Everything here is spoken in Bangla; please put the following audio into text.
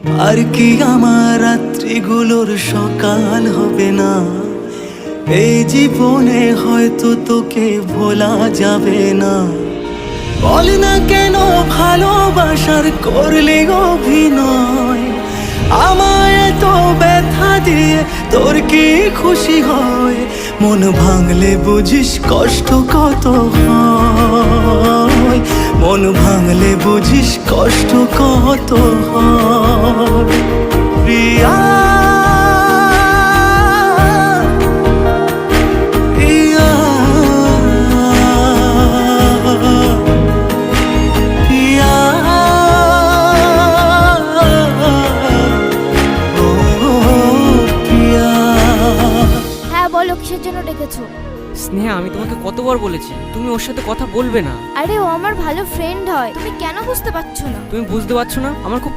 আর কি আমার রাত্রিগুলোর সকাল হবে না? এই জীবনে হয়তো তোকে ভোলা যাবে না। বল না কেন ভালোবাসার করলি অভিনয়? আমায় এত ব্যথা দিয়ে তোর কি খুশি হয়? মন ভাঙলে বুঝিস কষ্ট কত হয়। মন ভাঙলে বুঝিস কষ্ট কত হয়। প্রিয়া, প্রিয়া, প্রিয়া, ও প্রিয়া। হ্যাঁ বলো, কিসের জন্য ডেকেছো? স্নেহা, আমি তোমাকে কতবার বলেছি তুমি ওর সাথে কথা বলবে না। আরে ও আমার ভালো ফ্রেন্ড হয়, তুমি কেন বুঝতে পারছো না? তুমি বুঝতে পারছো না? আমার খুব